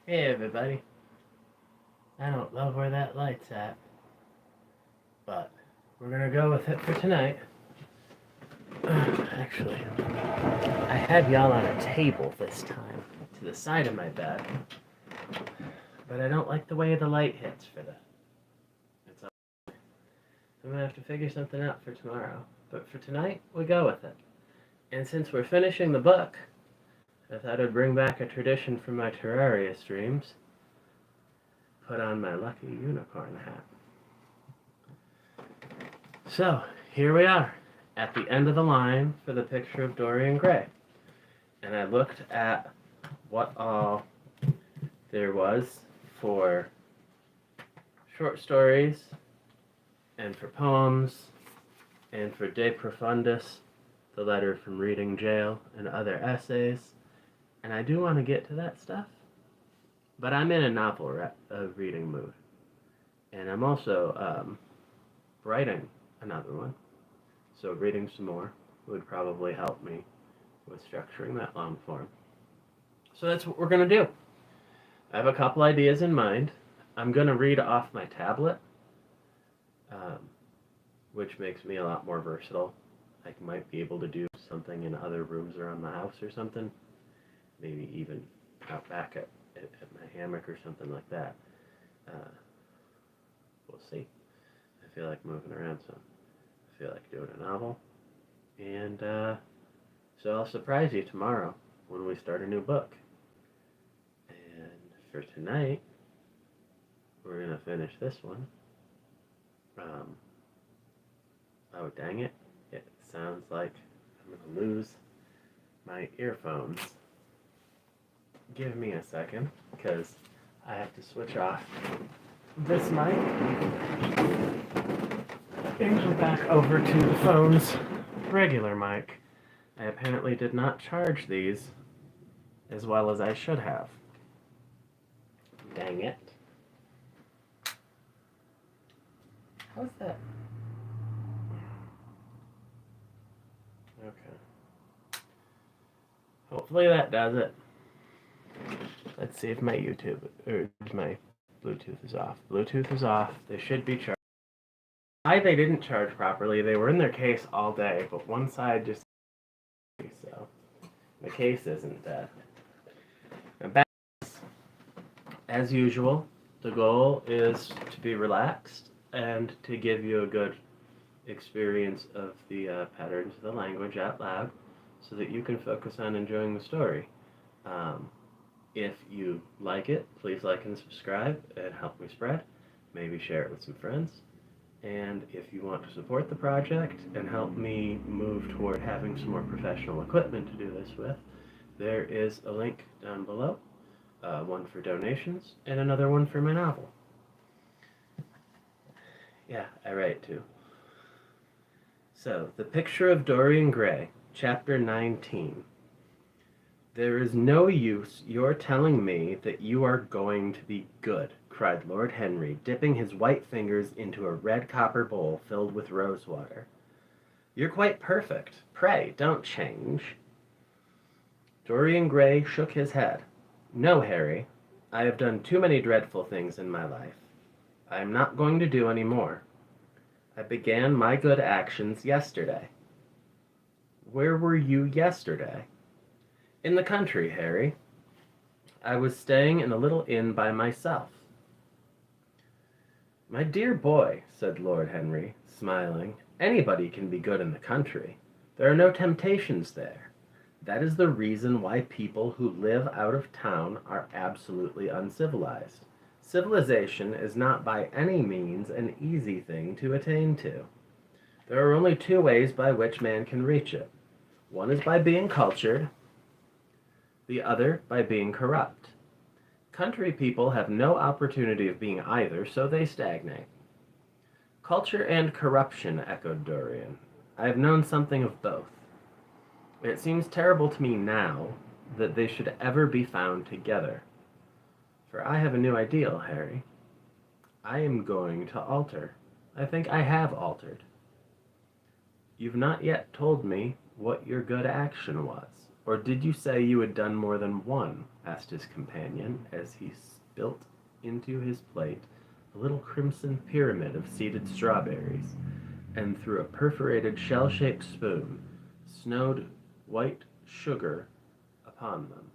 Hey everybody. I don't love where that light's at, but we're gonna go with it for tonight. Actually, I had y'all on a table this time, to the side of my bed, but I don't like the way the light hits for that. It's all. I'm gonna have to figure something out for tomorrow, but for tonight, we go with it. And since we're finishing the book, I thought I'd bring back a tradition from my Terraria streams. Put on my lucky unicorn hat. So, here we are, at the end of the line for the picture of Dorian Gray. And I looked at what all there was for short stories, and for poems, and for De Profundis, the letter from Reading Jail, and other essays. And I do want to get to that stuff. But I'm in a novel reading mood. And I'm also writing another one. So reading some more would probably help me with structuring that long form. So that's what we're going to do. I have a couple ideas in mind. I'm going to read off my tablet, which makes me a lot more versatile. I might be able to do something in other rooms around the house or something. Maybe even out back at my hammock or something like that. We'll see. I feel like moving around some. I feel like doing a novel. And so I'll surprise you tomorrow when we start a new book. And for tonight, we're going to finish this one. Oh, dang it. It sounds like I'm going to lose my earphones. Give me a second, because I have to switch off this mic and go back over to the phone's regular mic. I apparently did not charge these as well as I should have. Dang it. How's that? Okay. Hopefully that does it. Let's see if my YouTube or my Bluetooth is off. Bluetooth is off. They should be charged. Why they didn't charge properly? They were in their case all day, but one side just so the case isn't dead. Back as usual, the goal is to be relaxed and to give you a good experience of the patterns of the language out loud, so that you can focus on enjoying the story. If you like it, please like and subscribe and help me spread. Maybe share it with some friends. And if you want to support the project and help me move toward having some more professional equipment to do this with, there is a link down below, one for donations and another one for my novel. Yeah, I write too. So, The Picture of Dorian Gray, Chapter 19. "There is no use your telling me that you are going to be good," cried Lord Henry, dipping his white fingers into a red copper bowl filled with rose water. "You're quite perfect. Pray, don't change." Dorian Gray shook his head. "No, Harry. I have done too many dreadful things in my life. I am not going to do any more. I began my good actions yesterday." "Where were you yesterday?" "In the country, Harry. I was staying in a little inn by myself." "My dear boy," said Lord Henry, smiling, "anybody can be good in the country. There are no temptations there. That is the reason why people who live out of town are absolutely uncivilized. Civilization is not by any means an easy thing to attain to. There are only two ways by which man can reach it. One is by being cultured, the other by being corrupt. Country people have no opportunity of being either, so they stagnate." "Culture and corruption," echoed Dorian. "I have known something of both. It seems terrible to me now that they should ever be found together. For I have a new ideal, Harry. I am going to alter. I think I have altered." "You've not yet told me what your good action was, Or did you say you had done more than one? Asked his companion, as he spilt into his plate a little crimson pyramid of seeded strawberries, and through a perforated shell-shaped spoon snowed white sugar upon them.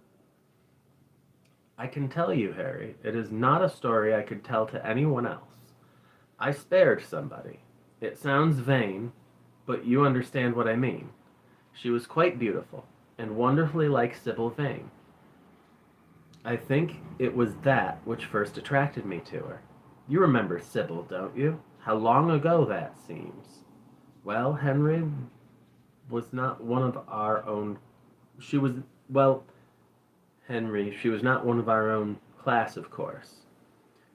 I can tell you, Harry, it is not a story I could tell to anyone else. I spared somebody. It sounds vain, but you understand what I mean. She was quite beautiful, and wonderfully like Sybil Vane. I think it was that which first attracted me to her. You remember Sybil, don't you? How long ago that seems. Well, Henry was not one of our own. She was, well, Henry, she was not one of our own class, of course.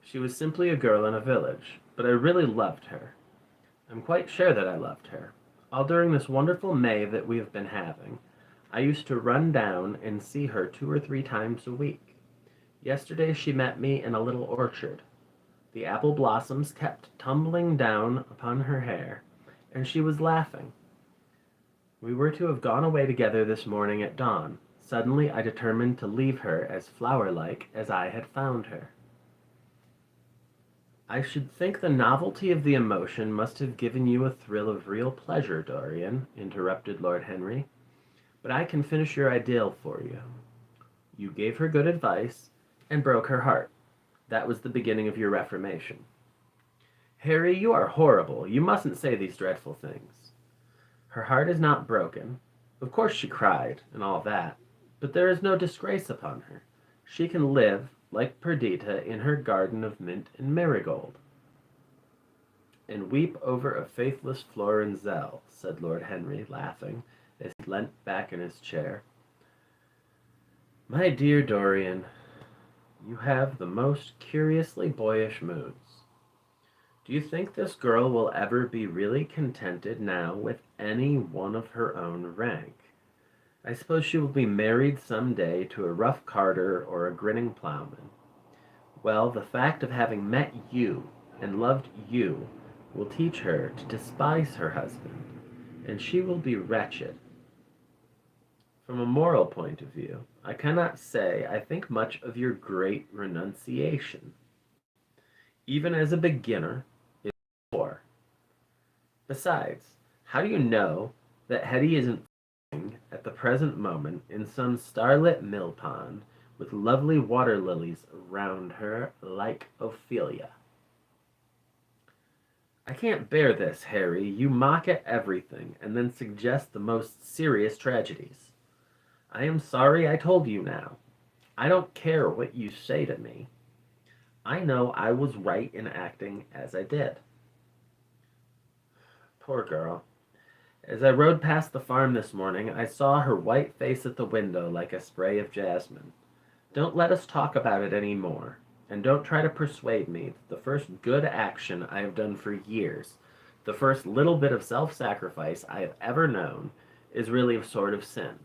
She was simply a girl in a village, but I really loved her. I'm quite sure that I loved her. All during this wonderful May that we have been having, I used to run down and see her 2 or 3 times a week. Yesterday she met me in a little orchard. The apple blossoms kept tumbling down upon her hair, and she was laughing. We were to have gone away together this morning at dawn. Suddenly I determined to leave her as flower-like as I had found her. I should think the novelty of the emotion must have given you a thrill of real pleasure, Dorian, interrupted Lord Henry. But I can finish your idyll for you. You gave her good advice and broke her heart. That was the beginning of your reformation. Harry, you are horrible. You mustn't say these dreadful things. Her heart is not broken. Of course she cried, and all that, but there is no disgrace upon her. She can live, like Perdita, in her garden of mint and marigold. And weep over a faithless Florenzel, said Lord Henry, laughing, as he leant back in his chair. My dear Dorian, you have the most curiously boyish moods. Do you think this girl will ever be really contented now with any one of her own rank? I suppose she will be married some day to a rough carter or a grinning plowman. Well, the fact of having met you and loved you will teach her to despise her husband, and she will be wretched. From a moral point of view, I cannot say I think much of your great renunciation. Even as a beginner, it's poor. Besides, how do you know that Hetty isn't at the present moment in some starlit mill pond with lovely water lilies round her like Ophelia? I can't bear this, Harry. You mock at everything and then suggest the most serious tragedies. I am sorry I told you now. I don't care what you say to me. I know I was right in acting as I did. Poor girl. As I rode past the farm this morning, I saw her white face at the window like a spray of jasmine. Don't let us talk about it any more, and don't try to persuade me that the first good action I have done for years, the first little bit of self-sacrifice I have ever known, is really a sort of sin.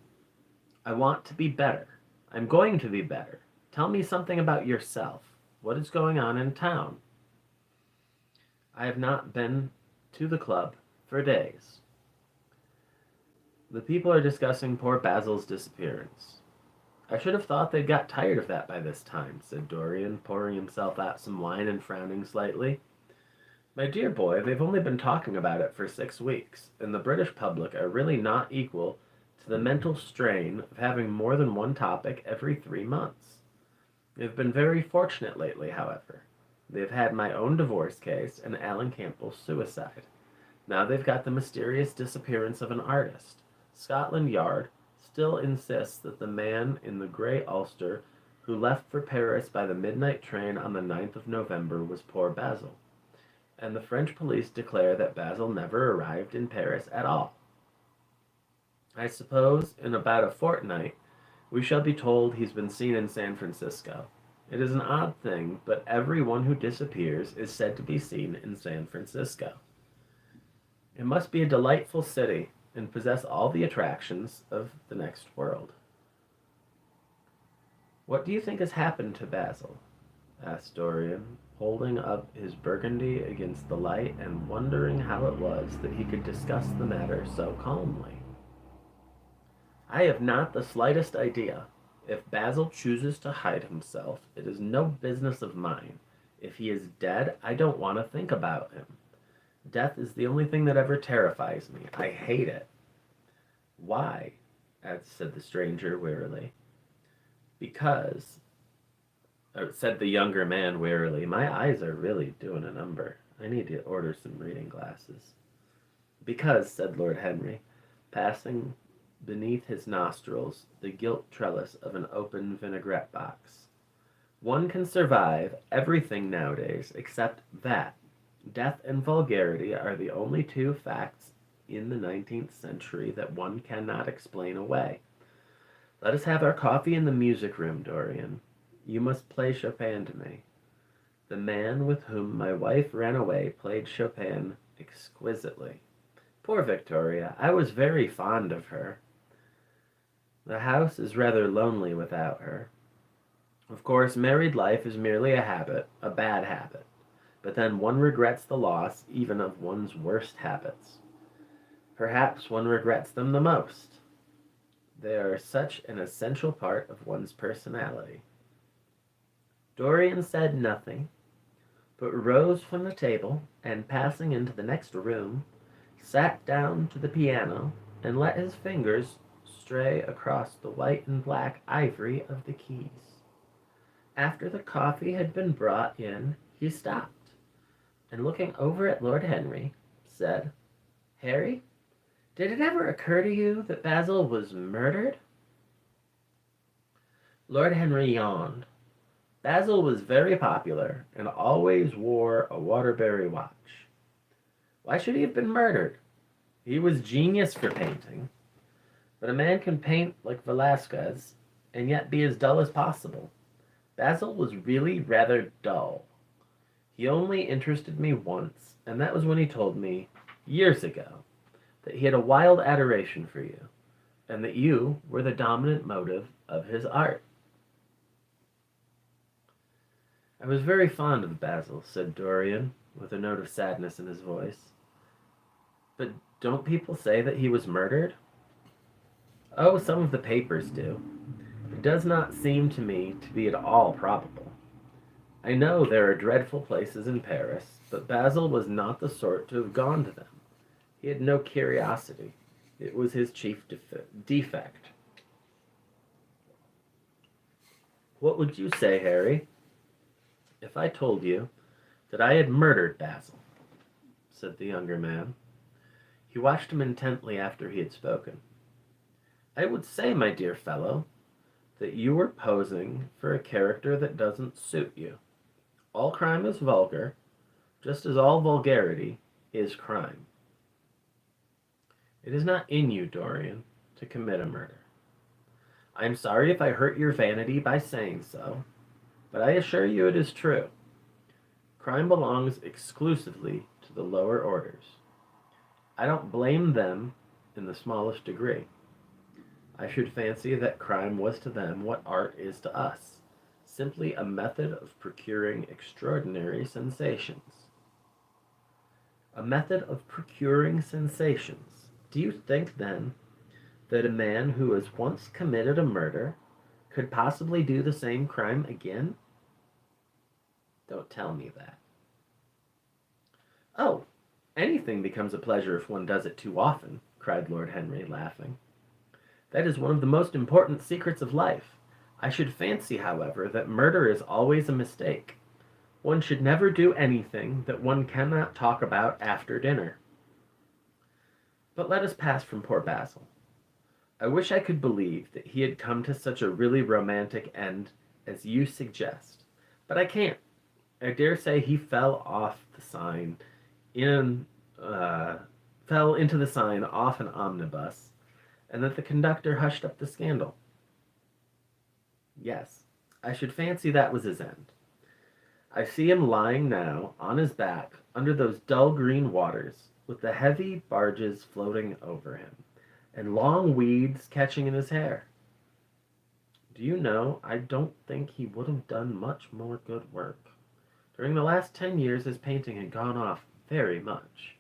I want to be better. I'm going to be better. Tell me something about yourself. What is going on in town? I have not been to the club for days. The people are discussing poor Basil's disappearance. I should have thought they'd got tired of that by this time, said Dorian, pouring himself out some wine and frowning slightly. My dear boy, they've only been talking about it for 6 weeks, and the British public are really not equal to the mental strain of having more than one topic every 3 months. They've been very fortunate lately, however. They've had my own divorce case and Alan Campbell's suicide. Now they've got the mysterious disappearance of an artist. Scotland Yard still insists that the man in the grey ulster who left for Paris by the midnight train on the 9th of November was poor Basil, and the French police declare that Basil never arrived in Paris at all. I suppose in about a fortnight we shall be told he's been seen in San Francisco. It is an odd thing, but everyone who disappears is said to be seen in San Francisco. It must be a delightful city and possess all the attractions of the next world. What do you think has happened to Basil? Asked Dorian, holding up his burgundy against the light and wondering how it was that he could discuss the matter so calmly. I have not the slightest idea. If Basil chooses to hide himself, it is no business of mine. If he is dead, I don't want to think about him. Death is the only thing that ever terrifies me. I hate it. Why? Said the stranger wearily. Because, said the younger man wearily, my eyes are really doing a number. I need to order some reading glasses. Because, said Lord Henry, passing beneath his nostrils the gilt trellis of an open vinaigrette box. One can survive everything nowadays except that. Death and vulgarity are the only two facts in the 19th century that one cannot explain away. Let us have our coffee in the music room, Dorian. You must play Chopin to me. The man with whom my wife ran away played Chopin exquisitely. Poor Victoria, I was very fond of her. The house is rather lonely without her. Of course, married life is merely a habit, a bad habit. But then one regrets the loss even of one's worst habits. Perhaps one regrets them the most. They are such an essential part of one's personality. Dorian said nothing, but rose from the table and, passing into the next room, sat down to the piano and let his fingers stray across the white and black ivory of the keys. After the coffee had been brought in, he stopped, and looking over at Lord Henry, said, Harry, did it ever occur to you that Basil was murdered? Lord Henry yawned. Basil was very popular and always wore a Waterbury watch. Why should he have been murdered? He was genius for painting. But a man can paint like Velasquez and yet be as dull as possible. Basil was really rather dull. He only interested me once, and that was when he told me, years ago, that he had a wild adoration for you, and that you were the dominant motive of his art. I was very fond of Basil, said Dorian, with a note of sadness in his voice. But don't people say that he was murdered? Oh, some of the papers do. It does not seem to me to be at all probable. I know there are dreadful places in Paris, but Basil was not the sort to have gone to them. He had no curiosity. It was his chief defect. What would you say, Harry, if I told you that I had murdered Basil? Said the younger man. He watched him intently after he had spoken. I would say, my dear fellow, that you were posing for a character that doesn't suit you. All crime is vulgar, just as all vulgarity is crime. It is not in you, Dorian, to commit a murder. I am sorry if I hurt your vanity by saying so, but I assure you it is true. Crime belongs exclusively to the lower orders. I don't blame them in the smallest degree. I should fancy that crime was to them what art is to us, simply a method of procuring extraordinary sensations. A method of procuring sensations. Do you think, then, that a man who has once committed a murder could possibly do the same crime again? Don't tell me that. Oh, anything becomes a pleasure if one does it too often, cried Lord Henry, laughing. That is one of the most important secrets of life. I should fancy, however, that murder is always a mistake. One should never do anything that one cannot talk about after dinner. But let us pass from poor Basil. I wish I could believe that he had come to such a really romantic end as you suggest, but I can't. I dare say he fell into the sign off an omnibus, and that the conductor hushed up the scandal. Yes, I should fancy that was his end. I see him lying now on his back under those dull green waters, with the heavy barges floating over him, and long weeds catching in his hair. Do you know, I don't think he would have done much more good work. During the last 10 years his painting had gone off very much.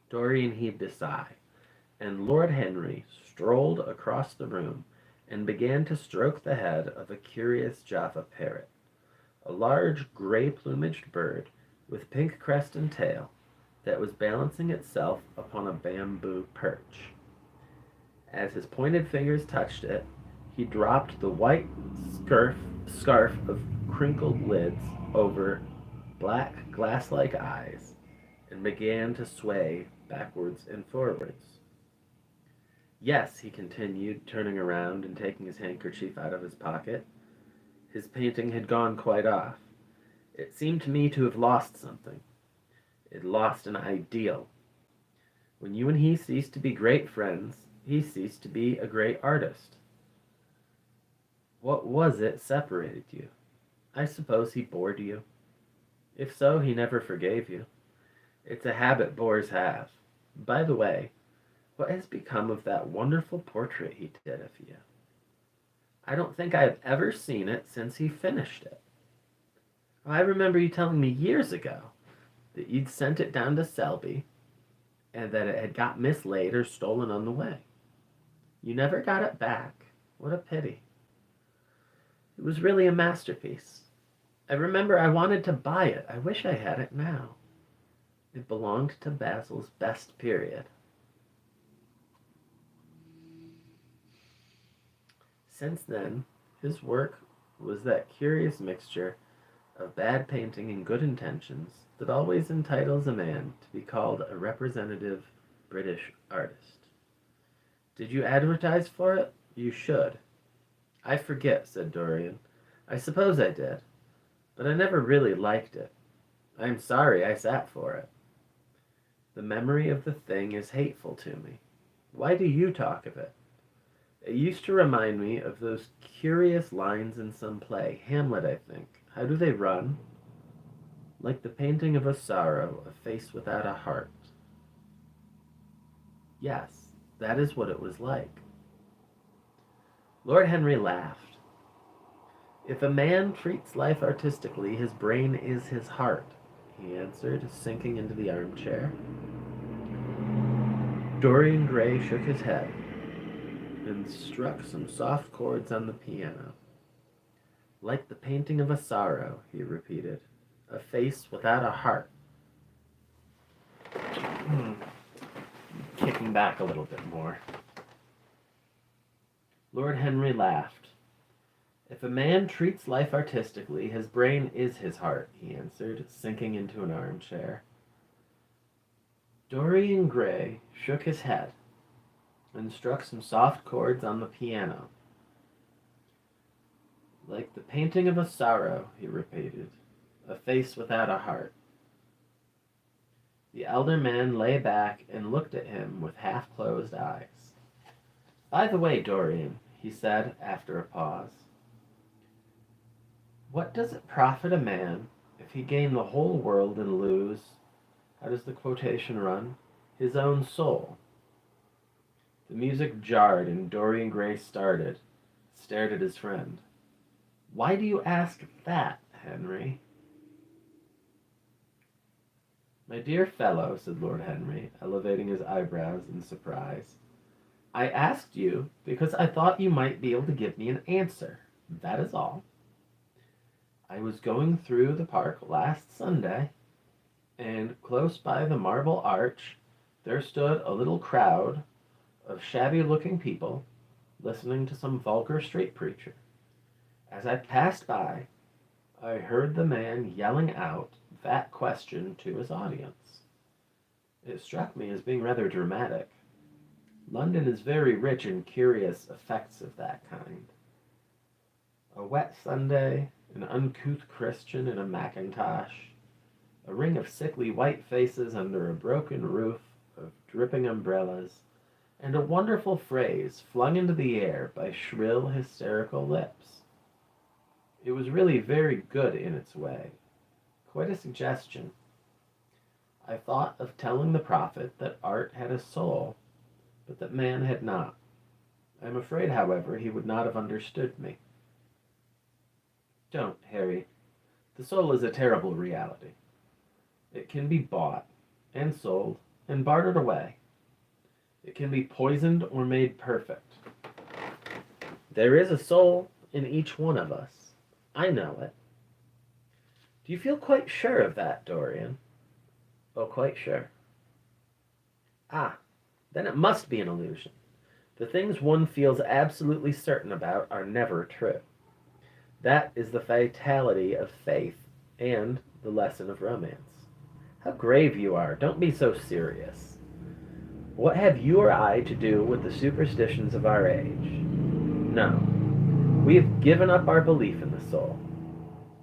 Dorian heaved a sigh, and Lord Henry strolled across the room and began to stroke the head of a curious Java parrot, a large gray-plumaged bird with pink crest and tail that was balancing itself upon a bamboo perch. As his pointed fingers touched it, he dropped the white scarf of crinkled lids over black glass-like eyes and began to sway backwards and forwards. Yes, he continued, turning around and taking his handkerchief out of his pocket. His painting had gone quite off. It seemed to me to have lost something. It lost an ideal. When you and he ceased to be great friends, he ceased to be a great artist. What was it separated you? I suppose he bored you. If so, he never forgave you. It's a habit bores have. By the way, what has become of that wonderful portrait he did of you? I don't think I have ever seen it since he finished it. I remember you telling me years ago that you'd sent it down to Selby and that it had got mislaid or stolen on the way. You never got it back. What a pity. It was really a masterpiece. I remember I wanted to buy it. I wish I had it now. It belonged to Basil's best period. Since then, his work was that curious mixture of bad painting and good intentions that always entitles a man to be called a representative British artist. Did you advertise for it? You should. I forget, said Dorian. I suppose I did, but I never really liked it. I'm sorry I sat for it. The memory of the thing is hateful to me. Why do you talk of it? It used to remind me of those curious lines in some play, Hamlet, I think. How do they run? Like the painting of a sorrow, a face without a heart. Yes, that is what it was like. Lord Henry laughed. If a man treats life artistically, his brain is his heart, he answered, sinking into the armchair. Dorian Gray shook his head and struck some soft chords on the piano. Like the painting of a sorrow, he repeated, a face without a heart. Kicking back a little bit more. Lord Henry laughed. If a man treats life artistically, his brain is his heart, he answered, sinking into an armchair. Dorian Gray shook his head and struck some soft chords on the piano. Like the painting of a sorrow, he repeated, a face without a heart. The elder man lay back and looked at him with half-closed eyes. By the way, Dorian, he said after a pause, what does it profit a man if he gain the whole world and lose, how does the quotation run, his own soul? The music jarred and Dorian Gray stared at his friend. Why do you ask that, Henry? My dear fellow, said Lord Henry, elevating his eyebrows in surprise, I asked you because I thought you might be able to give me an answer. That is all. I was going through the park last Sunday, and close by the Marble Arch there stood a little crowd of shabby-looking people listening to some vulgar street preacher. As I passed by, I heard the man yelling out that question to his audience. It struck me as being rather dramatic. London is very rich in curious effects of that kind. A wet Sunday, an uncouth Christian in a mackintosh, a ring of sickly white faces under a broken roof of dripping umbrellas, and a wonderful phrase flung into the air by shrill, hysterical lips. It was really very good in its way, quite a suggestion. I thought of telling the prophet that art had a soul, but that man had not. I am afraid, however, he would not have understood me. Don't, Harry. The soul is a terrible reality. It can be bought, and sold, and bartered away. It can be poisoned or made perfect. There is a soul in each one of us. I know it. Do you feel quite sure of that, Dorian? Oh, quite sure. Ah, then it must be an illusion. The things one feels absolutely certain about are never true. That is the fatality of faith and the lesson of romance. How grave you are. Don't be so serious. What have you or I to do with the superstitions of our age? No. We have given up our belief in the soul.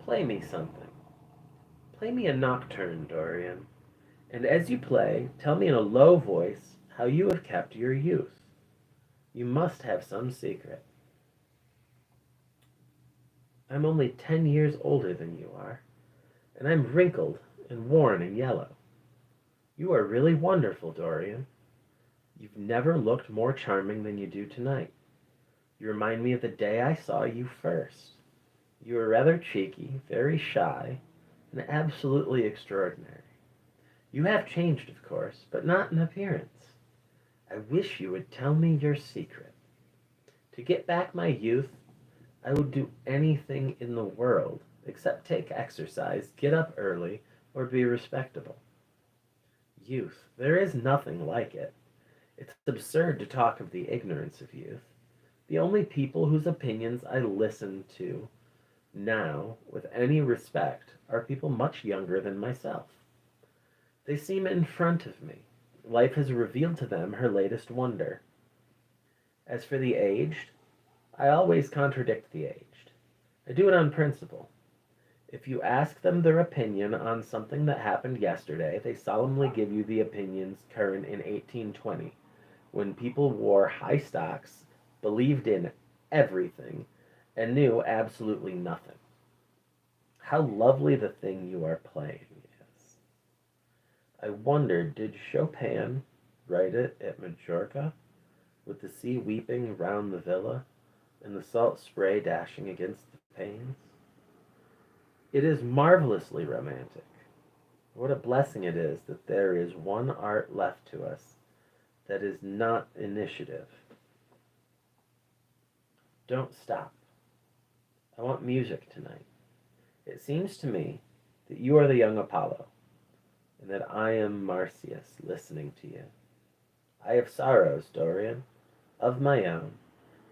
Play me something. Play me a nocturne, Dorian. And as you play, tell me in a low voice how you have kept your youth. You must have some secret. I'm only 10 years older than you are, and I'm wrinkled and worn and yellow. You are really wonderful, Dorian. You've never looked more charming than you do tonight. You remind me of the day I saw you first. You were rather cheeky, very shy, and absolutely extraordinary. You have changed, of course, but not in appearance. I wish you would tell me your secret. To get back my youth, I would do anything in the world except take exercise, get up early, or be respectable. Youth, there is nothing like it. It's absurd to talk of the ignorance of youth. The only people whose opinions I listen to now with any respect are people much younger than myself. They seem in front of me. Life has revealed to them her latest wonder. As for the aged, I always contradict the aged. I do it on principle. If you ask them their opinion on something that happened yesterday, they solemnly give you the opinions current in 1820, when people wore high stocks, believed in everything, and knew absolutely nothing. How lovely the thing you are playing is. I wondered, did Chopin write it at Majorca, with the sea weeping round the villa, and the salt spray dashing against the panes? It is marvelously romantic. What a blessing it is that there is one art left to us that is not initiative. Don't stop. I want music tonight. It seems to me that you are the young Apollo, and that I am Marsyas listening to you. I have sorrows, Dorian, of my own,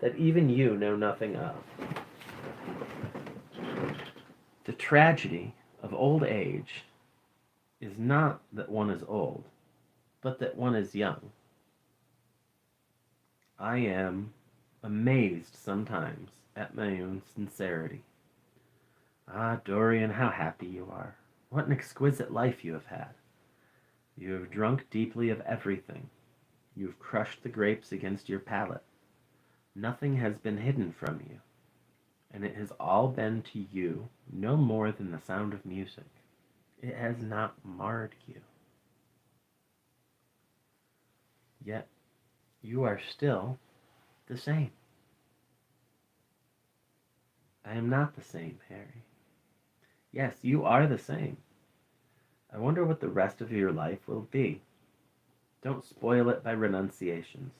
that even you know nothing of. The tragedy of old age is not that one is old, but that one is young. I am amazed sometimes at my own sincerity. Ah, Dorian, how happy you are. What an exquisite life you have had. You have drunk deeply of everything. You have crushed the grapes against your palate. Nothing has been hidden from you, and it has all been to you no more than the sound of music. It has not marred you. Yet you are still the same. I am not the same, Harry. Yes, you are the same. I wonder what the rest of your life will be. Don't spoil it by renunciations.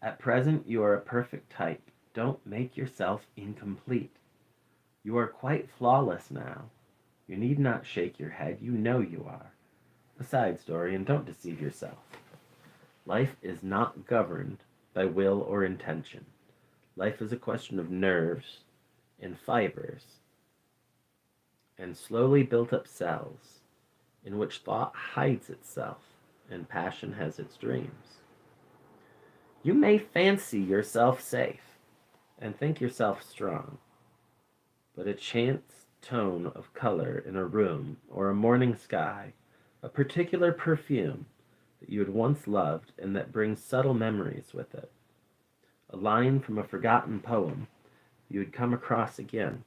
At present you are a perfect type. Don't make yourself incomplete. You are quite flawless now. You need not shake your head. You know you are. Besides, Dorian, don't deceive yourself. Life is not governed by will or intention. Life is a question of nerves and fibers and slowly built up cells in which thought hides itself and passion has its dreams. You may fancy yourself safe and think yourself strong, but a chance tone of color in a room or a morning sky, a particular perfume that you had once loved and that brings subtle memories with it, a line from a forgotten poem you had come across again,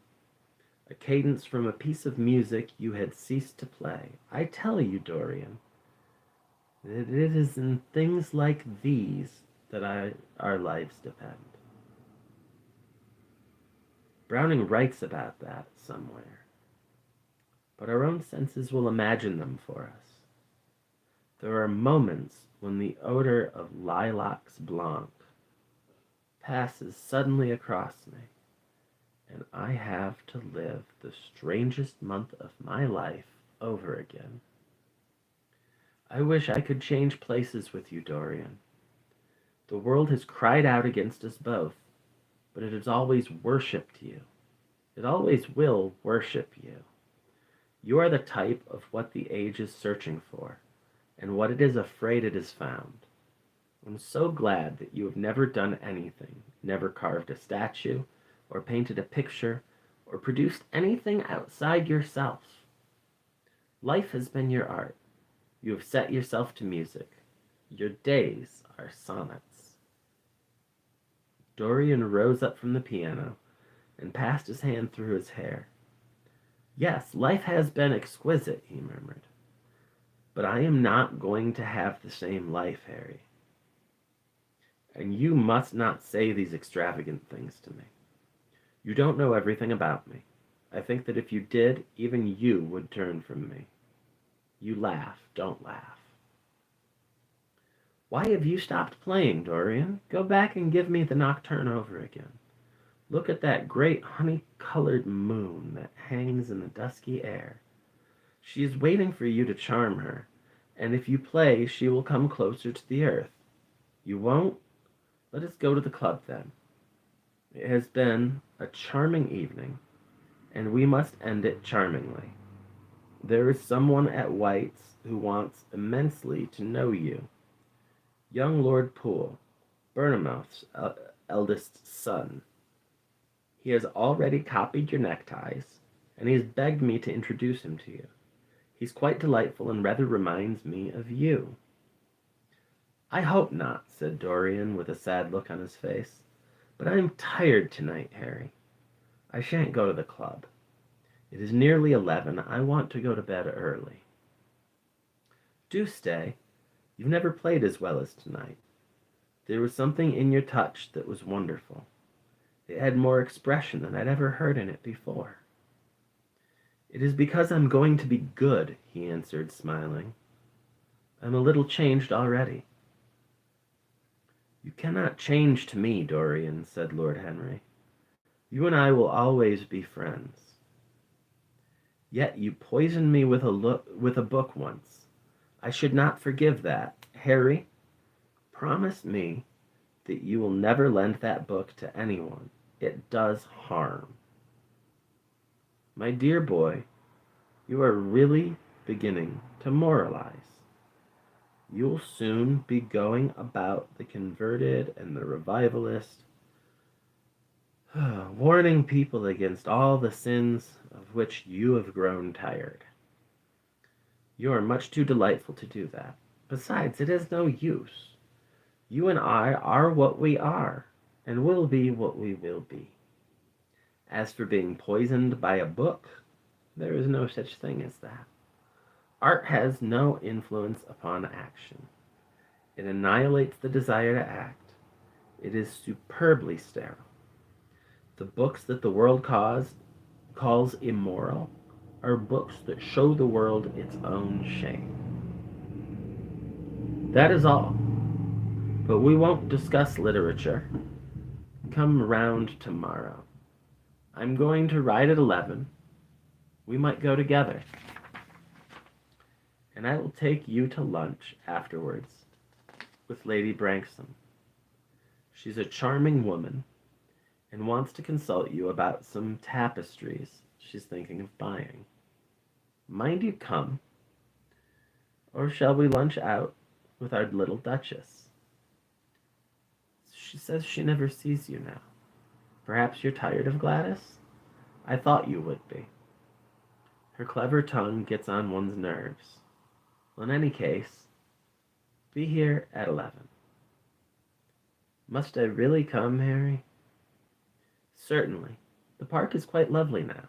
a cadence from a piece of music you had ceased to play. I tell you, Dorian, that it is in things like these that our lives depend. Browning writes about that somewhere, but our own senses will imagine them for us. There are moments when the odor of lilacs blanc passes suddenly across me, and I have to live the strangest month of my life over again. I wish I could change places with you, Dorian. The world has cried out against us both, but it has always worshipped you. It always will worship you. You are the type of what the age is searching for, and what it is afraid it has found. I'm so glad that you have never done anything, never carved a statue, or painted a picture, or produced anything outside yourself. Life has been your art. You have set yourself to music. Your days are sonnets. Dorian rose up from the piano and passed his hand through his hair. Yes, life has been exquisite, he murmured. But I am not going to have the same life, Harry. And you must not say these extravagant things to me. You don't know everything about me. I think that if you did, even you would turn from me. You laugh, don't laugh. Why have you stopped playing, Dorian? Go back and give me the nocturne over again. Look at that great honey-colored moon that hangs in the dusky air. She is waiting for you to charm her, and if you play, she will come closer to the earth. You won't? Let us go to the club then. It has been a charming evening, and we must end it charmingly. There is someone at White's who wants immensely to know you. Young Lord Poole, Bournemouth's eldest son. He has already copied your neckties, and he has begged me to introduce him to you. He's quite delightful and rather reminds me of you. I hope not, said Dorian with a sad look on his face. But I am tired tonight, Harry. I shan't go to the club. It is nearly 11. I want to go to bed early. Do stay. You've never played as well as tonight. There was something in your touch that was wonderful. It had more expression than I'd ever heard in it before. It is because I'm going to be good, he answered, smiling. I'm a little changed already. You cannot change to me, Dorian, said Lord Henry. You and I will always be friends. Yet you poisoned me with a book once. I should not forgive that. Harry, promise me that you will never lend that book to anyone. It does harm. My dear boy, you are really beginning to moralize. You'll soon be going about the converted and the revivalist, warning people against all the sins of which you have grown tired. You are much too delightful to do that. Besides, it is no use. You and I are what we are, and will be what we will be. As for being poisoned by a book, there is no such thing as that. Art has no influence upon action. It annihilates the desire to act. It is superbly sterile. The books that the world calls immoral are books that show the world its own shame. That is all. But we won't discuss literature. Come round tomorrow. I'm going to ride at 11. We might go together. And I will take you to lunch afterwards with Lady Branksome. She's a charming woman and wants to consult you about some tapestries she's thinking of buying. Mind you come, or shall we lunch out with our little Duchess? She says she never sees you now. Perhaps you're tired of Gladys? I thought you would be. Her clever tongue gets on one's nerves. Well, in any case, be here at 11. Must I really come, Harry? Certainly. The park is quite lovely now.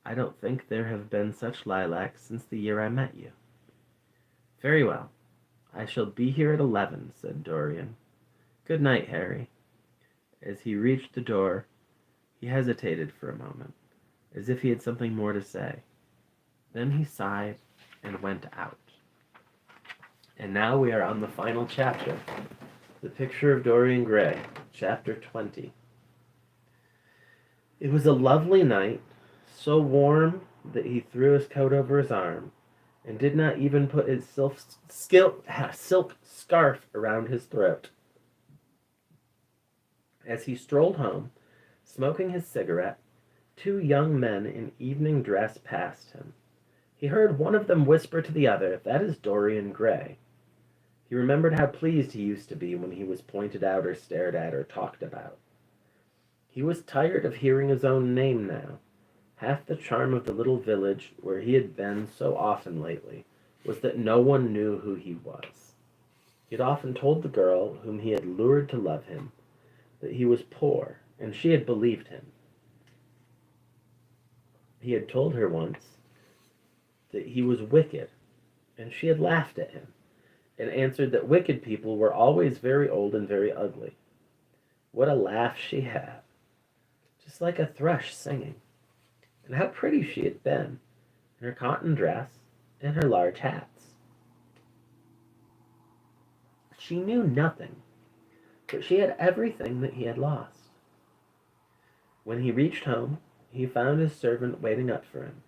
I don't think there have been such lilacs since the year I met you. Very well. I shall be here at 11, said Dorian. Good night, Harry. As he reached the door, he hesitated for a moment, as if he had something more to say. Then he sighed and went out. And now we are on the final chapter, The Picture of Dorian Gray, chapter 20. It was a lovely night, so warm that he threw his coat over his arm and did not even put his silk scarf around his throat. As he strolled home, smoking his cigarette, two young men in evening dress passed him. He heard one of them whisper to the other, "That is Dorian Gray." He remembered how pleased he used to be when he was pointed out or stared at or talked about. He was tired of hearing his own name now. Half the charm of the little village where he had been so often lately was that no one knew who he was. He had often told the girl whom he had lured to love him that he was poor, and she had believed him. He had told her once that he was wicked, and she had laughed at him, and answered that wicked people were always very old and very ugly. What a laugh she had, just like a thrush singing. And how pretty she had been, in her cotton dress and her large hats. She knew nothing, but she had everything that he had lost. When he reached home, he found his servant waiting up for him.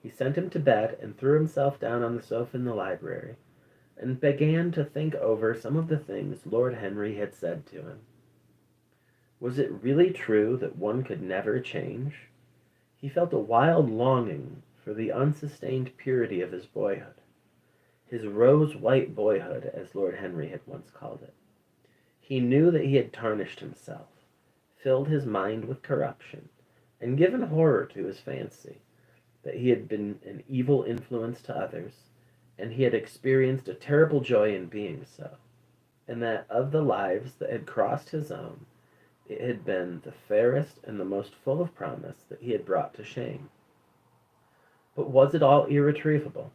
He sent him to bed and threw himself down on the sofa in the library, and began to think over some of the things Lord Henry had said to him. Was it really true that one could never change? He felt a wild longing for the unsustained purity of his boyhood. His rose-white boyhood, as Lord Henry had once called it. He knew that he had tarnished himself, filled his mind with corruption, and given horror to his fancy, that he had been an evil influence to others, and he had experienced a terrible joy in being so, and that of the lives that had crossed his own, it had been the fairest and the most full of promise that he had brought to shame. But was it all irretrievable?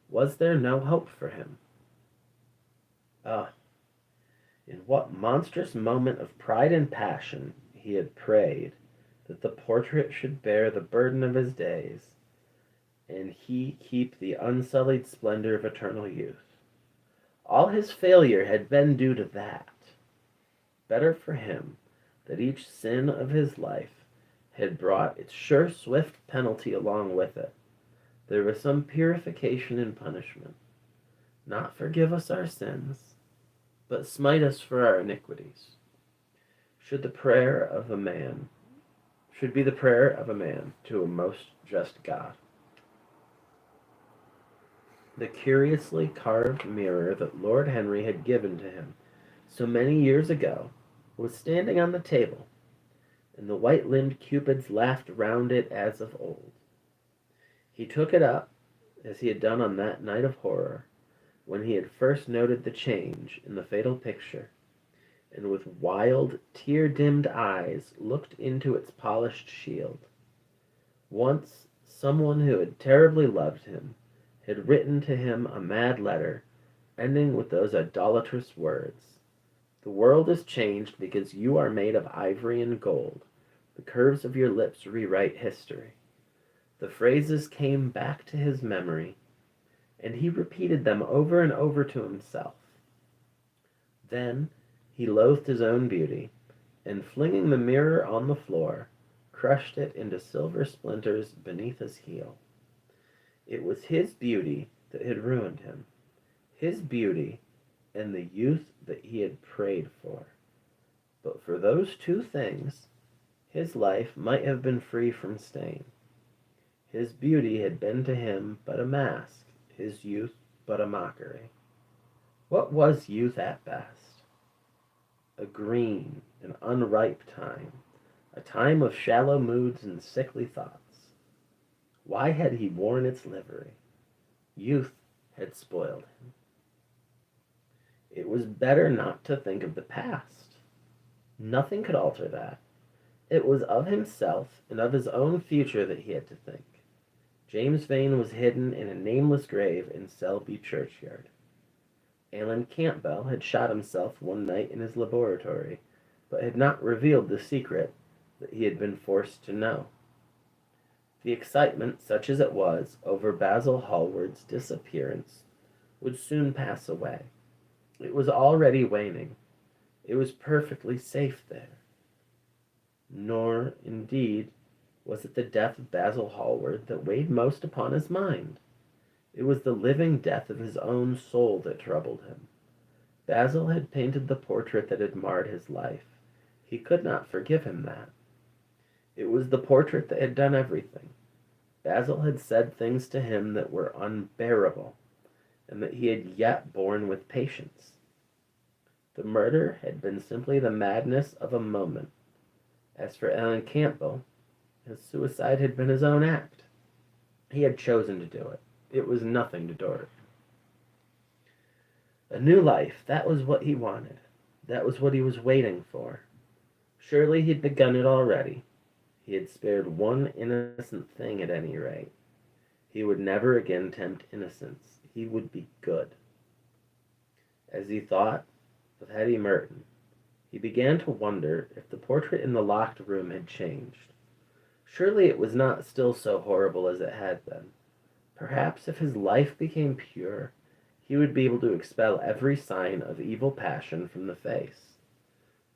Was there no hope for him? Ah, in what monstrous moment of pride and passion he had prayed that the portrait should bear the burden of his days, and he keep the unsullied splendor of eternal youth. All his failure had been due to that. Better for him that each sin of his life had brought its sure swift penalty along with it. There was some purification in punishment. Not forgive us our sins, but smite us for our iniquities. Should be the prayer of a man to a most just God. The curiously carved mirror that Lord Henry had given to him so many years ago was standing on the table, and the white-limbed cupids laughed round it as of old. He took it up, as he had done on that night of horror, when he had first noted the change in the fatal picture, and with wild, tear-dimmed eyes looked into its polished shield. Once, someone who had terribly loved him had written to him a mad letter, ending with those idolatrous words, "The world is changed because you are made of ivory and gold. The curves of your lips rewrite history." The phrases came back to his memory, and he repeated them over and over to himself. Then he loathed his own beauty, and flinging the mirror on the floor, crushed it into silver splinters beneath his heel. It was his beauty that had ruined him, his beauty and the youth that he had prayed for. But for those two things, his life might have been free from stain. His beauty had been to him but a mask, his youth but a mockery. What was youth at best? A green and unripe time, a time of shallow moods and sickly thoughts. Why had he worn its livery? Youth had spoiled him. It was better not to think of the past. Nothing could alter that. It was of himself and of his own future that he had to think. James Vane was hidden in a nameless grave in Selby churchyard. Alan Campbell had shot himself one night in his laboratory, but had not revealed the secret that he had been forced to know. The excitement, such as it was, over Basil Hallward's disappearance would soon pass away. It was already waning. It was perfectly safe there. Nor, indeed, was it the death of Basil Hallward that weighed most upon his mind. It was the living death of his own soul that troubled him. Basil had painted the portrait that had marred his life. He could not forgive him that. It was the portrait that had done everything. Basil had said things to him that were unbearable, and that he had yet borne with patience. The murder had been simply the madness of a moment. As for Ellen Campbell, his suicide had been his own act. He had chosen to do it. It was nothing to Dorian. A new life, that was what he wanted. That was what he was waiting for. Surely he'd begun it already. He had spared one innocent thing at any rate. He would never again tempt innocence. He would be good. As he thought of Hetty Merton, he began to wonder if the portrait in the locked room had changed. Surely it was not still so horrible as it had been. Perhaps if his life became pure, he would be able to expel every sign of evil passion from the face.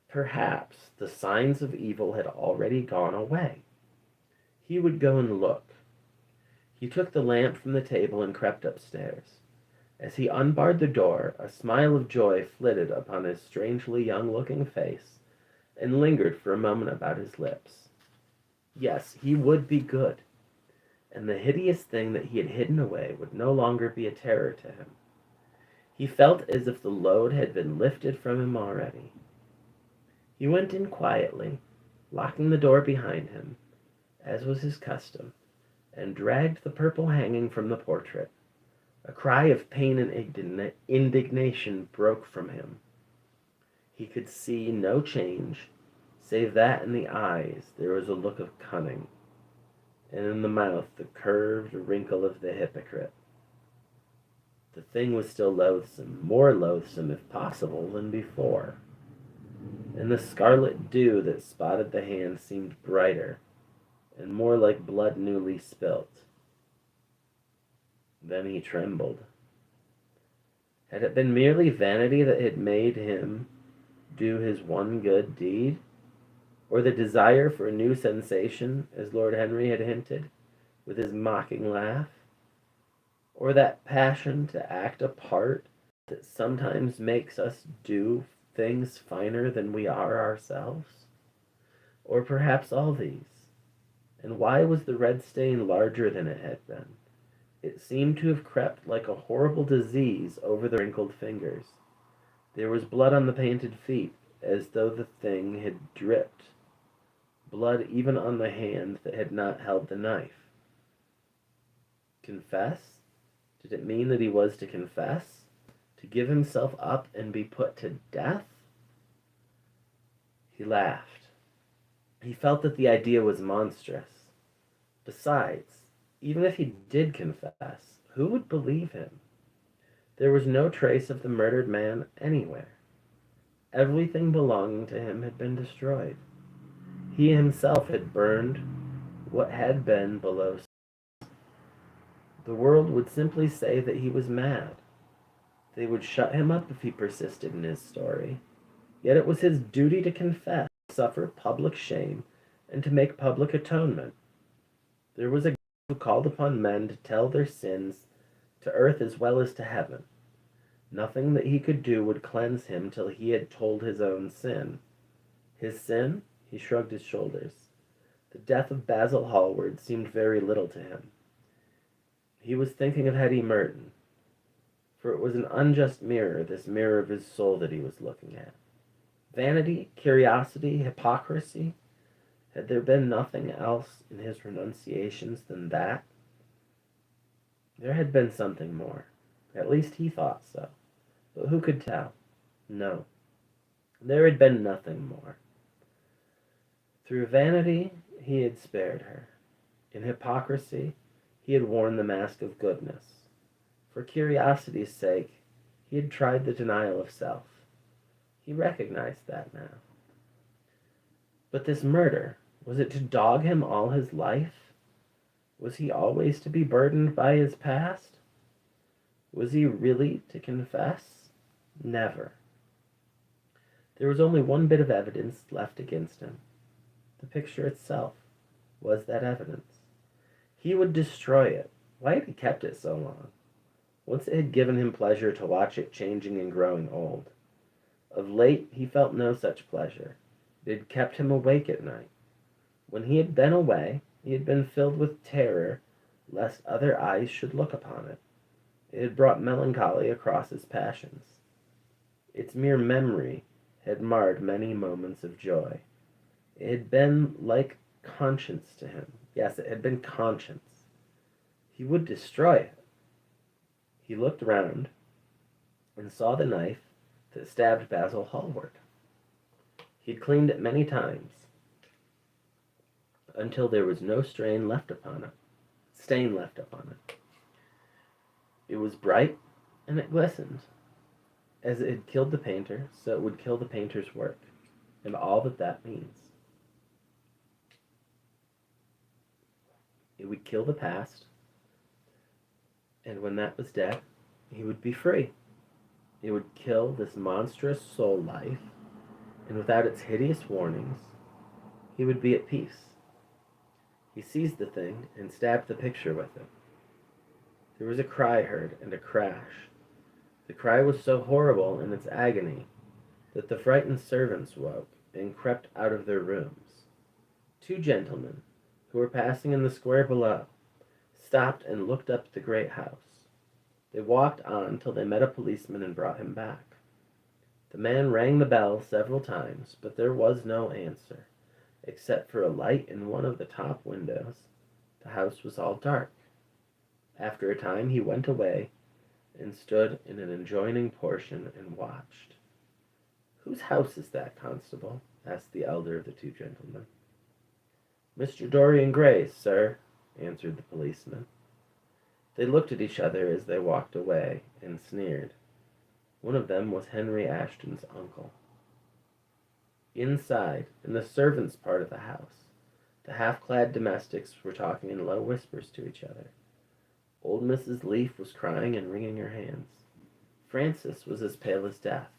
Perhaps the signs of evil had already gone away. He would go and look. He took the lamp from the table and crept upstairs. As he unbarred the door, a smile of joy flitted upon his strangely young-looking face and lingered for a moment about his lips. Yes, he would be good, and the hideous thing that he had hidden away would no longer be a terror to him. He felt as if the load had been lifted from him already. He went in quietly, locking the door behind him, as was his custom, and dragged the purple hanging from the portrait. A cry of pain and indignation broke from him. He could see no change, save that in the eyes there was a look of cunning, and in the mouth the curved wrinkle of the hypocrite. The thing was still loathsome, more loathsome, if possible, than before, and the scarlet dew that spotted the hand seemed brighter, and more like blood newly spilt. Then he trembled. Had it been merely vanity that had made him do his one good deed? Or the desire for a new sensation, as Lord Henry had hinted, with his mocking laugh? Or that passion to act a part that sometimes makes us do things finer than we are ourselves? Or perhaps all these? And why was the red stain larger than it had been? It seemed to have crept like a horrible disease over the wrinkled fingers. There was blood on the painted feet, as though the thing had dripped. Blood even on the hand that had not held the knife. Confess? Did it mean that he was to confess? To give himself up and be put to death? He laughed. He felt that the idea was monstrous. Besides, even if he did confess, who would believe him? There was no trace of the murdered man anywhere. Everything belonging to him had been destroyed. He himself had burned what had been below. The world would simply say that he was mad. They would shut him up if he persisted in his story. Yet it was his duty to confess, to suffer public shame, and to make public atonement. There was a God who called upon men to tell their sins to earth as well as to heaven. Nothing that he could do would cleanse him till he had told his own sin. His sin? He shrugged his shoulders. The death of Basil Hallward seemed very little to him. He was thinking of Hetty Merton, for it was an unjust mirror, this mirror of his soul that he was looking at. Vanity, curiosity, hypocrisy. Had there been nothing else in his renunciations than that? There had been something more. At least he thought so. But who could tell? No. There had been nothing more. Through vanity, he had spared her. In hypocrisy, he had worn the mask of goodness. For curiosity's sake, he had tried the denial of self. He recognized that now. But this murder, was it to dog him all his life? Was he always to be burdened by his past? Was he really to confess? Never. There was only one bit of evidence left against him. The picture itself was that evidence. He would destroy it. Why had he kept it so long? Once it had given him pleasure to watch it changing and growing old. Of late he felt no such pleasure. It had kept him awake at night. When he had been away, he had been filled with terror lest other eyes should look upon it. It had brought melancholy across his passions. Its mere memory had marred many moments of joy. It had been like conscience to him. Yes, it had been conscience. He would destroy it. He looked round and saw the knife that stabbed Basil Hallward. He'd cleaned it many times until there was no stain left upon it. It was bright and it glistened. As it had killed the painter, so it would kill the painter's work, and all that means. It would kill the past, and when that was dead, he would be free. It would kill this monstrous soul life, and without its hideous warnings, he would be at peace. He seized the thing and stabbed the picture with it. There was a cry heard and a crash. The cry was so horrible in its agony that the frightened servants woke and crept out of their rooms. Two gentlemen, who were passing in the square below, stopped and looked up at the great house. They walked on till they met a policeman and brought him back. The man rang the bell several times, but there was no answer, except for a light in one of the top windows. The house was all dark. After a time he went away and stood in an adjoining portion and watched. "Whose house is that, constable?" asked the elder of the two gentlemen. "Mr. Dorian Gray's, sir," answered the policeman. They looked at each other as they walked away, and sneered. One of them was Henry Ashton's uncle. Inside, in the servants' part of the house, the half-clad domestics were talking in low whispers to each other. Old Mrs. Leaf was crying and wringing her hands. Francis was as pale as death.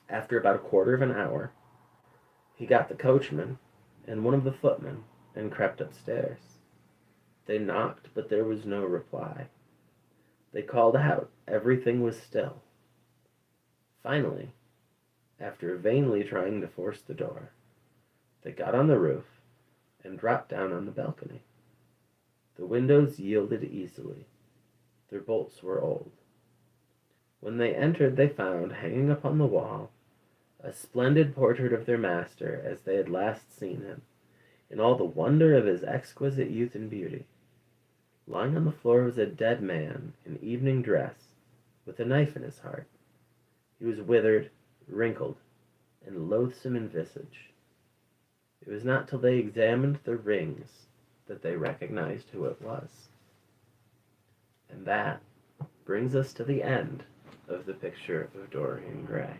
After about a quarter of an hour, he got the coachman and one of the footmen and crept upstairs. They knocked, but there was no reply. They called out. Everything was still. Finally, after vainly trying to force the door, they got on the roof and dropped down on the balcony. The windows yielded easily. Their bolts were old. When they entered, they found, hanging upon the wall, a splendid portrait of their master as they had last seen him, in all the wonder of his exquisite youth and beauty. Lying on the floor was a dead man in evening dress, with a knife in his heart. He was withered, wrinkled, and loathsome in visage. It was not till they examined the rings that they recognized who it was. And that brings us to the end of the picture of Dorian Gray.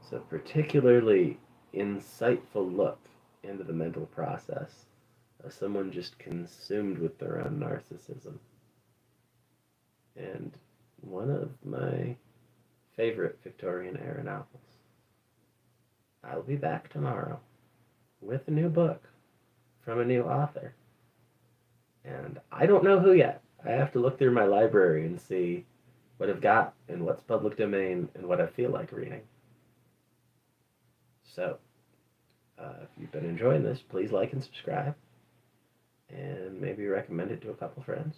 It's a particularly insightful look into the mental process of someone just consumed with their own narcissism. And one of my favorite Victorian era novels. I'll be back tomorrow with a new book from a new author. And I don't know who yet. I have to look through my library and see what I've got and what's public domain and what I feel like reading. So, if you've been enjoying this, please like and subscribe. And maybe recommend it to a couple friends.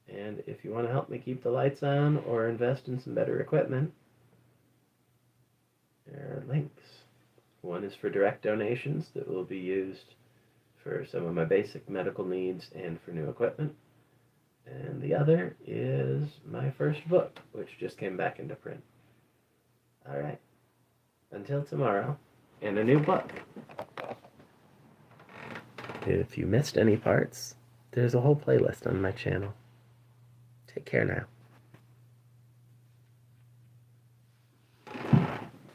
And if you want to help me keep the lights on or invest in some better equipment, there are links. One is for direct donations that will be used for some of my basic medical needs and for new equipment. And the other is my first book, which just came back into print. Alright. Until tomorrow, and a new book. If you missed any parts, there's a whole playlist on my channel. Take care now.